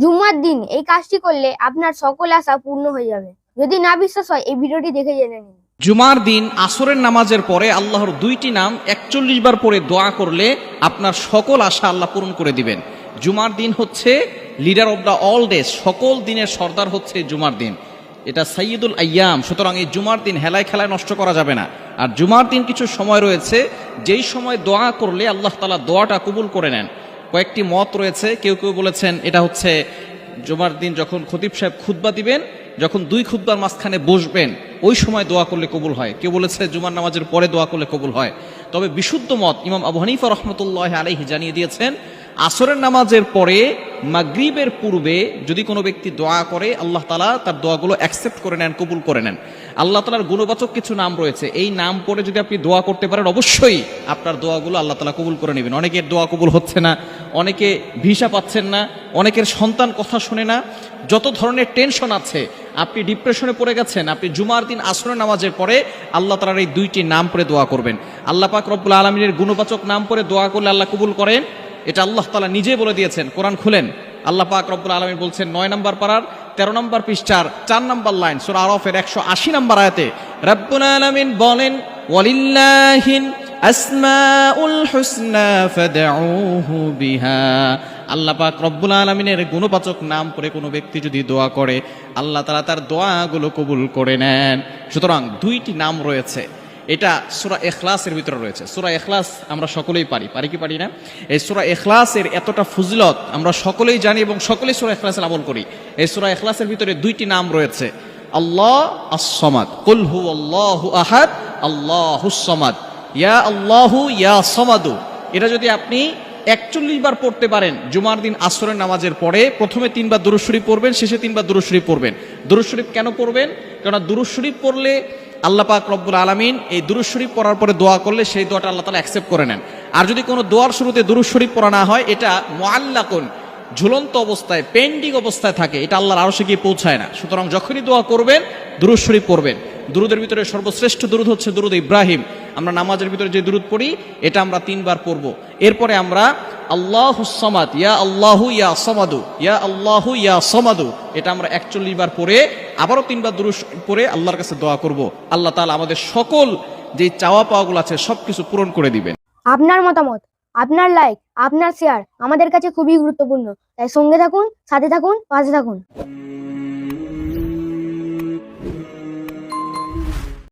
জুম্মার দিন এই কাজটি করলে আপনার সকল আশা পূর্ণ হয়ে যাবে। যদি না বিশ্বাস হয় এই ভিডিওটি দেখে জেনে নিন। জুমার দিন আসরের নামাজের পরে আল্লাহর দুইটি নাম ৪১ বার পরে দোয়া করলে আপনার সকল আশা আল্লাহ পূরণ করে দিবেন। জুমার দিন হচ্ছে leader of the all days, সকল দিনের সর্দার হচ্ছে জুমার দিন, এটা সাইয়্যিদুল আইয়াম। সুতরাং এই জুমার দিন হেলায় খেলায় নষ্ট করা যাবে না। আর জুমার দিন কিছু সময় রয়েছে যেই সময় দোয়া করলে আল্লাহ তাআলা দোয়াটা কবুল করে নেন। কয়েকটি মত রয়েছে, কেউ কেউ বলেছেন এটা হচ্ছে জুমার দিন যখন খতিব সাহেব খুতবা দিবেন, যখন দুই খুতবার মাঝখানে বসবেন ওই সময় দোয়া করলে কবুল হয়। কেউ বলেছে জুমার নামাজের পরে দোয়া করলে কবুল হয়। তবে বিশুদ্ধ মত ইমাম আবু হানিফা রাহমাতুল্লাহ আলাইহি জানিয়ে দিয়েছেন, আসরের নামাজের পরে মাগরিবের পূর্বে যদি কোনো ব্যক্তি দোয়া করে আল্লাহ তাআলা তার দোয়াগুলো অ্যাকসেপ্ট করে নেন, কবুল করে নেন। আল্লাহ তাআলার গুণবাচক কিছু নাম রয়েছে, এই নাম পড়ে যদি আপনি দোয়া করতে পারেন অবশ্যই আপনার দোয়াগুলো আল্লাহ তাআলা কবুল করে নেবেন। অনেকের দোয়া কবুল হচ্ছে না, অনেকে ভিসা পাচ্ছেন না, অনেকের সন্তান কথা শুনে না, যত ধরনের টেনশন আছে, আপনি ডিপ্রেশনে পড়ে গেছেন, আপনি জুমার দিন আসরের নামাজের পরে আল্লাহ তাআলার এই দুইটি নাম পড়ে দোয়া করবেন। আল্লাহ পাক রব্বুল আলামিনের গুণবাচক নাম পড়ে দোয়া করলে আল্লাহ কবুল করেন, এটা আল্লাহ তাআলা নিজে বলে দিয়েছেন। কোরআন খুলেন, আল্লাহ পাক রব্বুল আলামিন বলছেন ৯ নম্বর পারার ১৩ নম্বর পৃষ্ঠার ৪ নম্বর লাইন সূরা আরাফের ১৮০ নম্বর আয়াতে রব্বুল আলামিন বলেন, ওয়ালিল্লাহিল আসমাউল হুসনা ফাদউহু বিহা। আল্লাহ পাক রব্বুল আলামিনের গুণবাচক নাম করে কোনো ব্যক্তি যদি দোয়া করে আল্লাহ তাআলা তার দোয়াগুলো কবুল করে নেন। সুতরাং দুইটি নাম রয়েছে, এটা সূরা ইখলাসের ভিতরে রয়েছে। সূরা ইখলাস আমরা সকলেই পারি কি পারি না? এই সূরা ইখলাসের এতটা ফজিলত আমরা সকলেই জানি এবং সকলেই সূরা ইখলাসের আমল করি। এই সূরা ইখলাসের ভিতরে দুইটি নাম রয়েছে, আল্লাহ আস-সামাদ, কুল হুয়াল্লাহু আহাদ আল্লাহুস সামাদ, ইয়া আল্লাহু ইয়া সামাদু। এটা যদি আপনি ৪১ বার পড়তে পারেন জুমার দিন আসরের নামাজের পরে, প্রথমে ৩ বার দুরূদ শরীফ পড়বেন, শেষে ৩ বার দুরূদ শরীফ পড়বেন। দুরূদ শরীফ কেন পড়বেন? কারণ দুরূদ শরীফ পড়লে আল্লাহ পাক রব্বুল আলামিন এই দুরূদ শরীফ পড়ার পরে দোয়া করলে সেই দোয়াটা আল্লাহ তাআলা অ্যাকসেপ্ট করে নেন। আর যদি কোনো দোয়ার শুরুতে দুরূদ শরীফ পড়া না হয়, এটা মুআল্লাকুন, ঝুলন্ত অবস্থায়, পেন্ডিং অবস্থায় থাকে, এটা আল্লাহর আরশে গিয়ে পৌঁছায় না। সুতরাং যখনই দোয়া করবেন দুরূদ শরীফ পড়বেন। দুরুদের ভিতরে সর্বশ্রেষ্ঠ দুরুদ হচ্ছে দুরুদ ইব্রাহিম। আমরা নামাজের ভিতরে যে দুরুদ পড়ি এটা আমরা ৩ বার পড়ব। এরপরে আমরা আল্লাহুস সামাদ, ইয়া আল্লাহু ইয়া সামাদু, ইয়া আল্লাহু ইয়া সামাদু, এটা আমরা ৪১ বার পড়ে আবারও ৩ বার দুরূদ পড়ে আল্লাহর কাছে দোয়া করব। আল্লাহ তাআলা আমাদের সকল যে চাওয়া পাওয়াগুলো আছে সবকিছু পূরণ করে দিবেন। আপনার মতামত, আপনার লাইক, আপনার শেয়ার আমাদের কাছে খুবই গুরুত্বপূর্ণ। তাই সঙ্গে থাকুন, সাথে থাকুন, পাশে থাকুন।